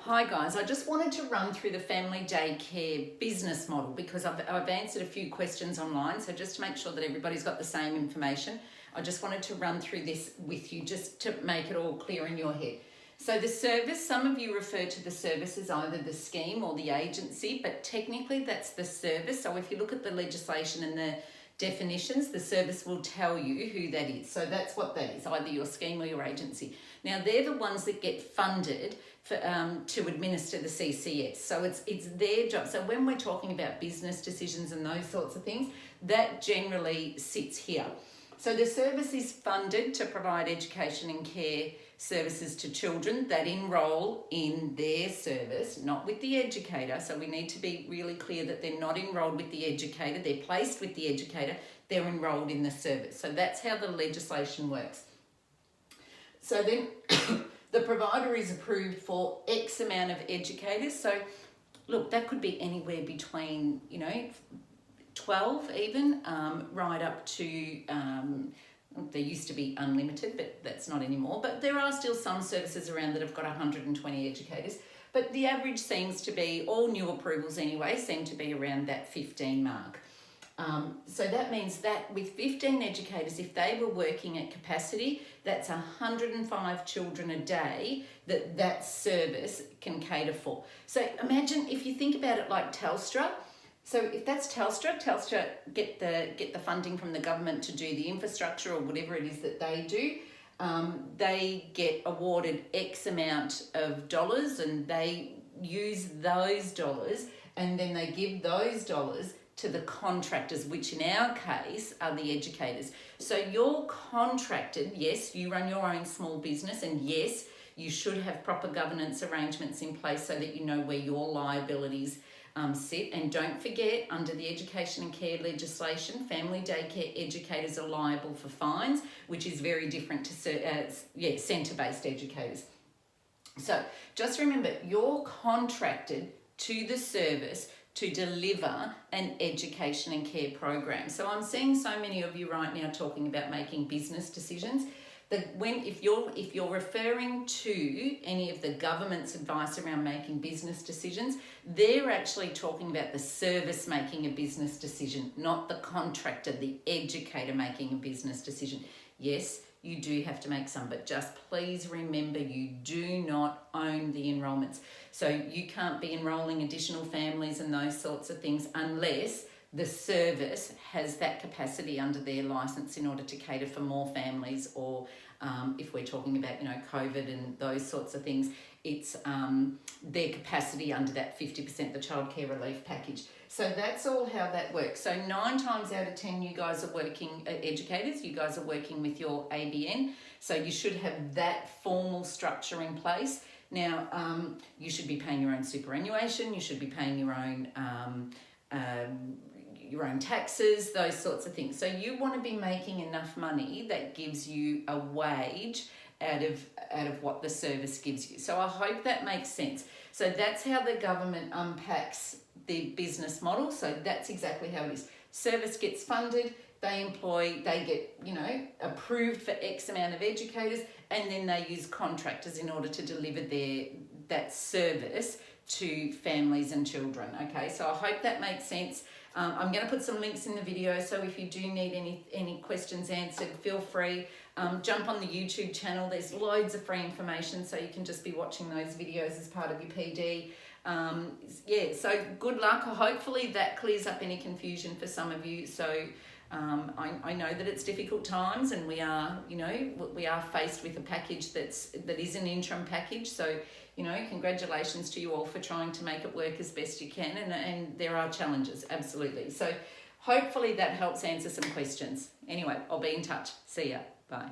Hi guys, I just wanted to run through the family daycare business model because I've answered a few questions online, so just to make sure that everybody's got the same information, I just wanted to run through this with you just to make it all clear in your head. So the service, some of you refer to the service as either the scheme or the agency, but technically that's the service. So if you look at the legislation and the definitions, the service will tell you who that is. So that's what that is, either your scheme or your agency. Now they're the ones that get funded for, to administer the CCS. So it's their job. So when we're talking about business decisions and those sorts of things, that generally sits here. So the service is funded to provide education and care services to children that enrol in their service, not with the educator. So we need to be really clear that they're not enrolled with the educator, they're placed with the educator, they're enrolled in the service. So that's how the legislation works. So then the provider is approved for X amount of educators. So look, that could be anywhere between, 12 even, right up to, there used to be unlimited, but that's not anymore. But there are still some services around that have got 120 educators. But the average seems to be, all new approvals anyway, seem to be around that 15 mark. So that means that with 15 educators, if they were working at capacity, that's 105 children a day that service can cater for. So imagine if you think about it like Telstra. So if that's Telstra get the funding from the government to do the infrastructure or whatever it is that they do. They get awarded X amount of dollars and they use those dollars and then they give those dollars to the contractors, which in our case are the educators. So you're contracted, yes, you run your own small business, and yes, you should have proper governance arrangements in place so that you know where your liabilities sit. And don't forget, under the education and care legislation, family daycare educators are liable for fines, which is very different to centre-based educators. So just remember, you're contracted to the service to deliver an education and care program. So I'm seeing so many of you right now talking about making business decisions. That if you're referring to any of the government's advice around making business decisions, they're actually talking about the service making a business decision, not the contractor, the educator making a business decision. Yes, you do have to make some, but just please remember you do not own the enrolments. So you can't be enrolling additional families and those sorts of things unless the service has that capacity under their license in order to cater for more families, or if we're talking about, COVID and those sorts of things, it's their capacity under that 50%, the childcare relief package. So that's all how that works. So 9 times out of 10, you guys are working, educators, you guys are working with your ABN. So you should have that formal structure in place. Now, you should be paying your own superannuation, you should be paying your own taxes, those sorts of things. So you want to be making enough money that gives you a wage out of what the service gives you. So I hope that makes sense. So that's how the government unpacks the business model. So that's exactly how it is. Service gets funded, they get, approved for X amount of educators, and then they use contractors in order to deliver that service to families and children. Okay, so I hope that makes sense. I'm going to put some links in the video, so if you do need any questions answered, feel free. Jump on the YouTube channel. There's loads of free information, so you can just be watching those videos as part of your PD. So good luck. Hopefully that clears up any confusion for some of you. So I know that it's difficult times, and we are faced with a package that is an interim package. So, congratulations to you all for trying to make it work as best you can. And there are challenges, absolutely. So hopefully that helps answer some questions. Anyway, I'll be in touch. See ya. Bye.